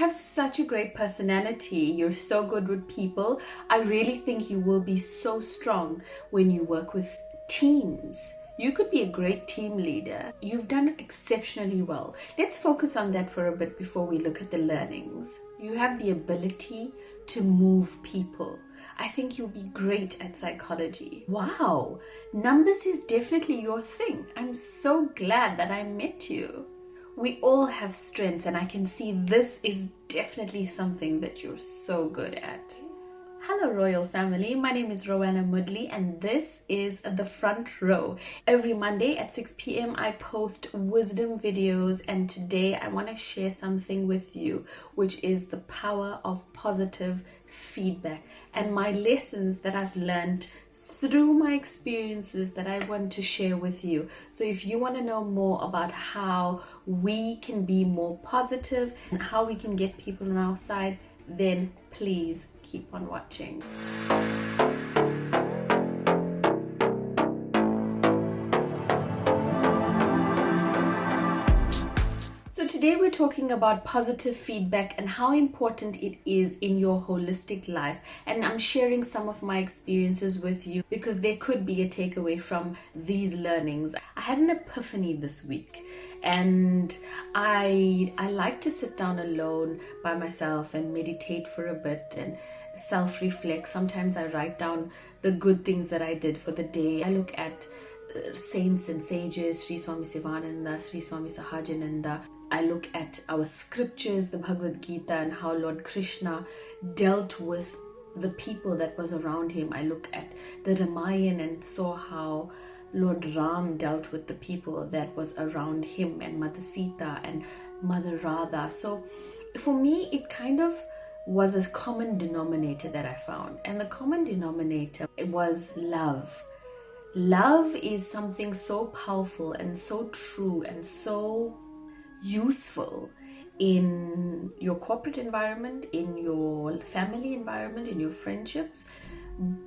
have such a great personality. You're so good with people. I really think you will be so strong when you work with teams. You could be a great team leader. You've done exceptionally well. Let's focus on that for a bit before we look at the learnings. You have the ability to move people. I think you'll be great at psychology. Wow, numbers is definitely your thing. I'm so glad that I met you. We all have strengths, and I can see this is definitely something that you're so good at. Hello Royal Family, my name is Roanna Moodley and this is The Front Row. Every Monday at 6 p.m. I post wisdom videos, and today I want to share something with you, which is the power of positive feedback and my lessons that I've learned through my experiences that I want to share with you. So if you want to know more about how we can be more positive and how we can get people on our side, then please keep on watching. So today we're talking about positive feedback and how important it is in your holistic life. And I'm sharing some of my experiences with you because there could be a takeaway from these learnings. I had an epiphany this week, and I like to sit down alone by myself and meditate for a bit and self-reflect. Sometimes I write down the good things that I did for the day. I look at saints and sages, Sri Swami Sivananda, Sri Swami Sahajananda. I look at our scriptures, the Bhagavad Gita, and how Lord Krishna dealt with the people that was around him. I look at the Ramayana and saw how Lord Ram dealt with the people that was around him, and Mother Sita and Mother Radha. So for me, it kind of was a common denominator that I found, and the common denominator was love. Love is something so powerful and so true and so useful in your corporate environment, in your family environment, in your friendships.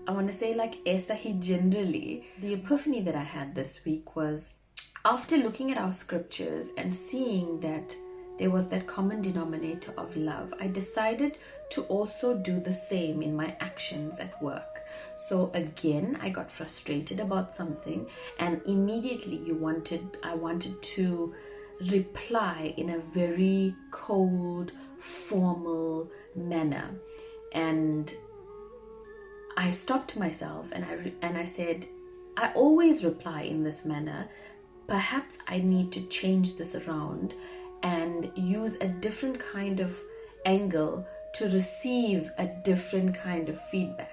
I want to say, like Esahi generally, the epiphany that I had this week was after looking at our scriptures and seeing that there was that common denominator of love, I decided to also do the same in my actions at work. So again, I got frustrated about something, and immediately I wanted to reply in a very cold, formal manner. And I stopped myself and I said, I always reply in this manner. Perhaps I need to change this around and use a different kind of angle to receive a different kind of feedback.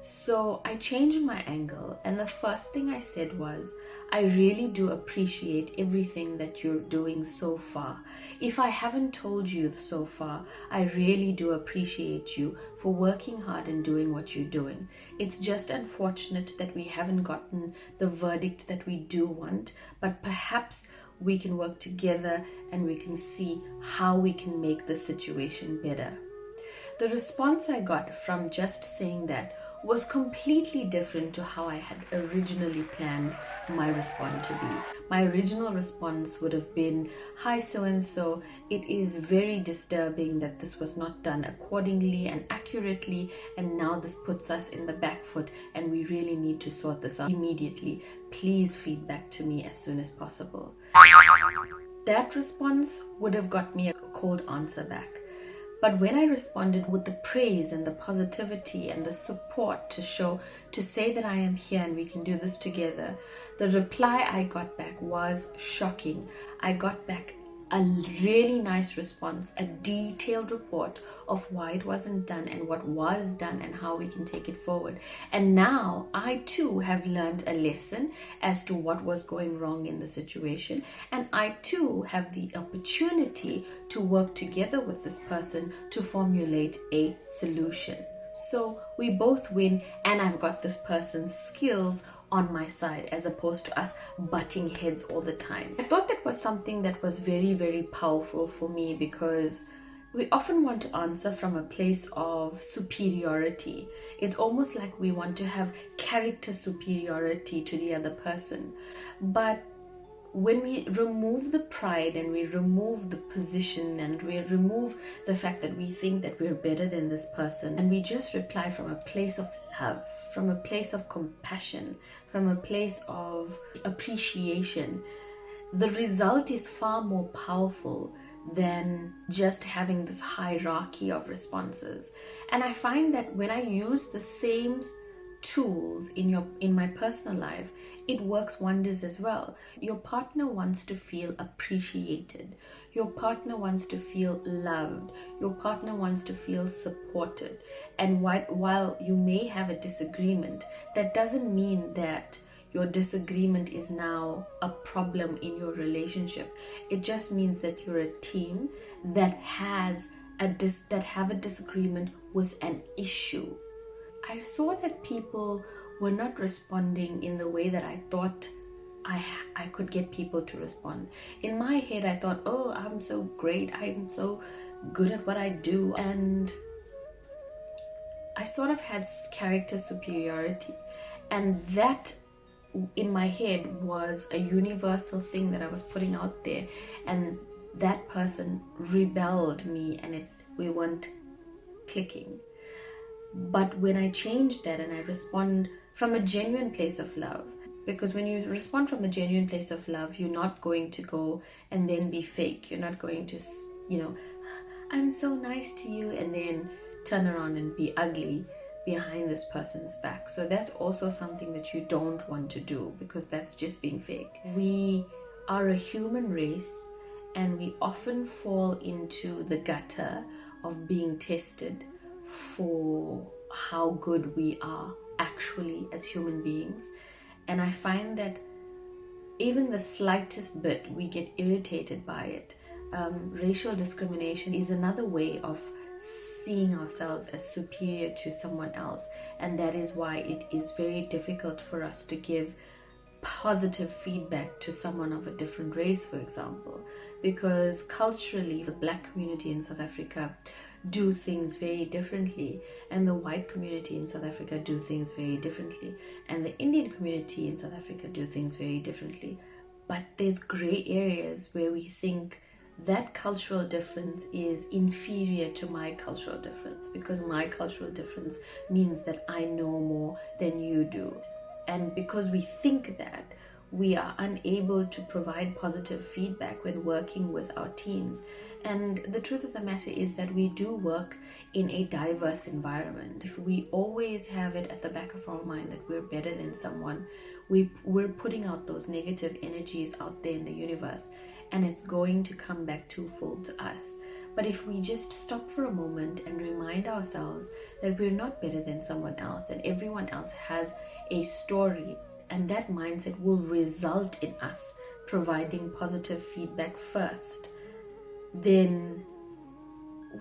So I changed my angle, and the first thing I said was, I really do appreciate everything that you're doing so far. If I haven't told you so far, I really do appreciate you for working hard and doing what you're doing. It's just unfortunate that we haven't gotten the verdict that we do want, but perhaps we can work together and we can see how we can make the situation better. The response I got from just saying that was completely different to how I had originally planned my response to be. My original response would have been, hi so-and-so, it is very disturbing that this was not done accordingly and accurately, and now this puts us in the back foot and we really need to sort this out immediately. Please feedback to me as soon as possible. That response would have got me a cold answer back. But when I responded with the praise and the positivity and the support to say that I am here and we can do this together, the reply I got back was shocking. I got back a really nice response, a detailed report of why it wasn't done and what was done and how we can take it forward. And now I too have learned a lesson as to what was going wrong in the situation, and I too have the opportunity to work together with this person to formulate a solution. So we both win, and I've got this person's skills on my side as opposed to us butting heads all the time. I thought that was something that was very, very powerful for me, because we often want to answer from a place of superiority. It's almost like we want to have character superiority to the other person. But when we remove the pride and we remove the position and we remove the fact that we think that we're better than this person, and we just reply from a place of love, from a place of compassion, from a place of appreciation, the result is far more powerful than just having this hierarchy of responses. And I find that when I use the same tools in my personal life, it works wonders as well. Your partner wants to feel appreciated. Your partner wants to feel loved. Your partner wants to feel supported. And while you may have a disagreement, that doesn't mean that your disagreement is now a problem in your relationship. It just means that you're a team that have a disagreement with an issue. I saw that people were not responding in the way that I thought I could get people to respond. In my head, I thought, oh, I'm so great. I'm so good at what I do. And I sort of had character superiority. And that, in my head, was a universal thing that I was putting out there. And that person rebelled me and we weren't clicking. But when I change that and I respond from a genuine place of love, because when you respond from a genuine place of love, you're not going to go and then be fake. You're not going to, I'm so nice to you, and then turn around and be ugly behind this person's back. So that's also something that you don't want to do, because that's just being fake. We are a human race, and we often fall into the gutter of being tested for how good we are actually as human beings. And I find that even the slightest bit, we get irritated by it. Racial discrimination is another way of seeing ourselves as superior to someone else, and that is why it is very difficult for us to give positive feedback to someone of a different race, for example, because culturally the Black community in South Africa do things very differently, and the white community in South Africa do things very differently, and the Indian community in South Africa do things very differently. But there's gray areas where we think that cultural difference is inferior to my cultural difference, because my cultural difference means that I know more than you do. And because we think that, we are unable to provide positive feedback when working with our teams. And the truth of the matter is that we do work in a diverse environment. If we always have it at the back of our mind that we're better than someone, we're putting out those negative energies out there in the universe, and it's going to come back twofold to us. But if we just stop for a moment and remind ourselves that we're not better than someone else, and everyone else has a story, and that mindset will result in us providing positive feedback first, then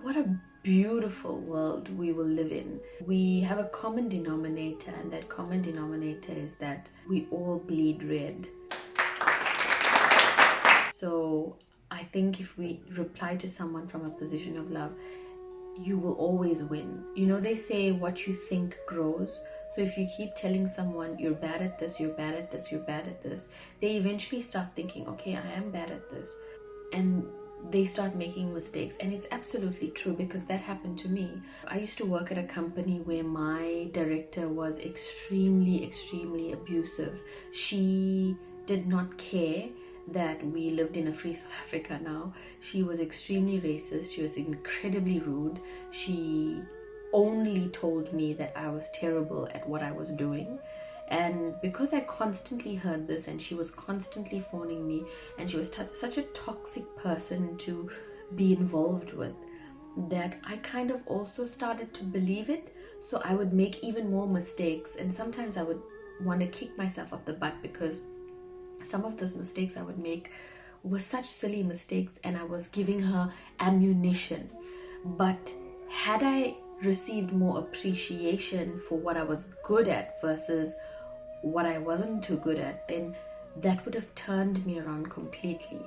what a beautiful world we will live in. We have a common denominator, and that common denominator is that we all bleed red. So I think if we reply to someone from a position of love, you will always win. They say what you think grows. So if you keep telling someone you're bad at this, you're bad at this, you're bad at this, they eventually start thinking, okay, I am bad at this. And they start making mistakes. And it's absolutely true, because that happened to me. I used to work at a company where my director was extremely, extremely abusive. She did not care that we lived in a free South Africa now. She was extremely racist. She was incredibly rude. She only told me that I was terrible at what I was doing. And because I constantly heard this, and she was constantly phoning me, and she was such a toxic person to be involved with, that I kind of also started to believe it. So I would make even more mistakes, and sometimes I would want to kick myself up the butt, because some of those mistakes I would make were such silly mistakes, and I was giving her ammunition. But had I received more appreciation for what I was good at versus what I wasn't too good at, then that would have turned me around completely.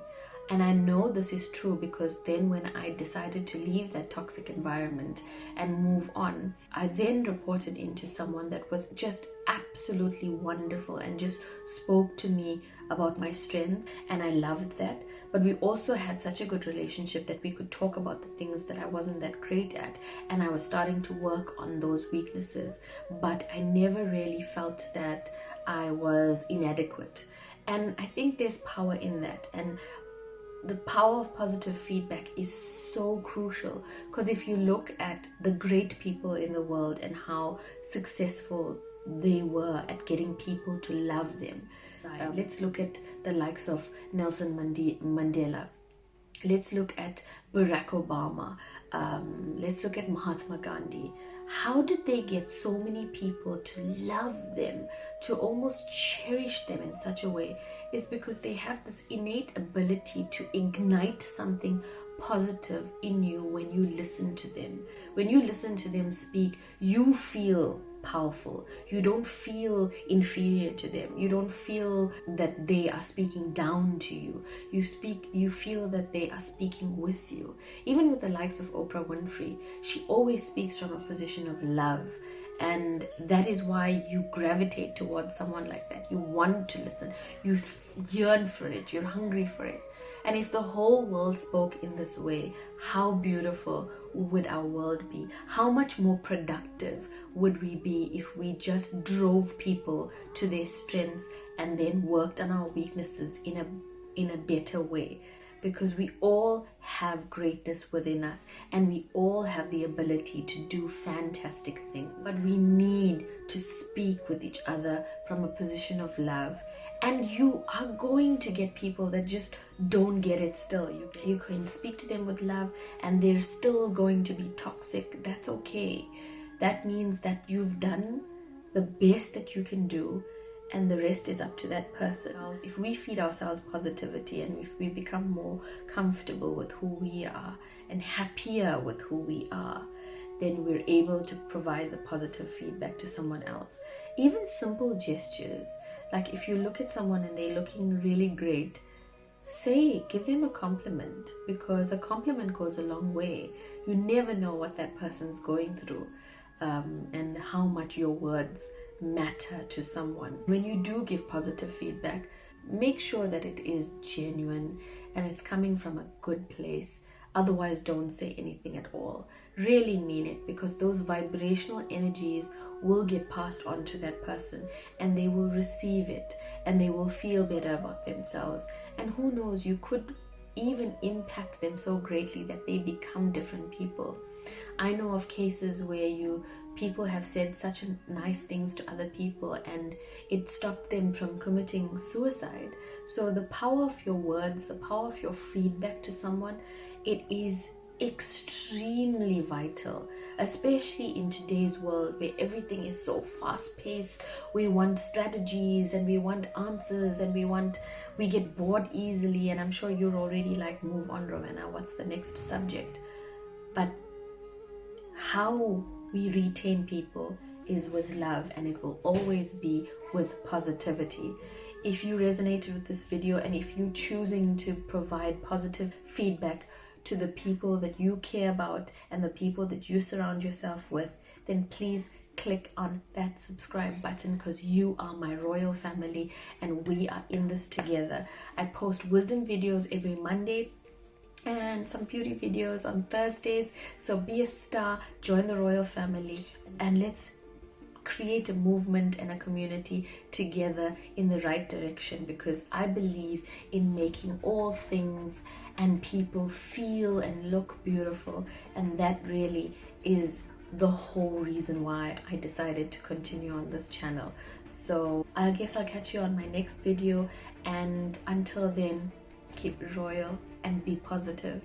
And I know this is true because then when I decided to leave that toxic environment and move on, I then reported into someone that was just absolutely wonderful and just spoke to me about my strengths, and I loved that. But we also had such a good relationship that we could talk about the things that I wasn't that great at, and I was starting to work on those weaknesses, but I never really felt that I was inadequate. And I think there's power in that, and the power of positive feedback is so crucial, because if you look at the great people in the world and how successful they were at getting people to love them, let's look at the likes of Nelson Mandela. Let's look at Barack Obama. Let's look at Mahatma Gandhi. How did they get so many people to love them, to almost cherish them in such a way? Is because they have this innate ability to ignite something positive in you when you listen to them. When you listen to them speak, you feel powerful. You don't feel inferior to them. You don't feel that they are speaking down to you. You feel that they are speaking with you. Even with the likes of Oprah Winfrey, she always speaks from a position of love. And that is why you gravitate towards someone like that. You want to listen. You yearn for it. You're hungry for it. And if the whole world spoke in this way, how beautiful would our world be? How much more productive would we be if we just drove people to their strengths and then worked on our weaknesses in a better way? Because we all have greatness within us, and we all have the ability to do fantastic things. But we need to speak with each other from a position of love. And you are going to get people that just don't get it still. You can speak to them with love and they're still going to be toxic. That's okay. That means that you've done the best that you can do, and the rest is up to that person. If we feed ourselves positivity, and if we become more comfortable with who we are and happier with who we are, then we're able to provide the positive feedback to someone else. Even simple gestures, like if you look at someone and they're looking really great, give them a compliment, because a compliment goes a long way. You never know what that person's going through, and how much your words matter to someone. When you do give positive feedback, make sure that it is genuine and it's coming from a good place. Otherwise, don't say anything at all. Really mean it, because those vibrational energies will get passed on to that person, and they will receive it, and they will feel better about themselves. And who knows, you could even impact them so greatly that they become different people. I know of cases where people have said such nice things to other people, and it stopped them from committing suicide. So the power of your words, the power of your feedback to someone, it is extremely vital, especially in today's world where everything is so fast-paced. We want strategies and we want answers, and we get bored easily. And I'm sure you're already like, move on, Roanna, what's the next subject? But how we retain people is with love, and it will always be with positivity. If you resonated with this video, and if you're choosing to provide positive feedback to the people that you care about and the people that you surround yourself with, then please click on that subscribe button, because you are my royal family and we are in this together. I post wisdom videos every Monday and some beauty videos on Thursdays. So be a star, join the royal family, and let's create a movement and a community together in the right direction, because I believe in making all things and people feel and look beautiful, and that really is the whole reason why I decided to continue on this channel. So I guess I'll catch you on my next video, and until then, keep it royal and be positive.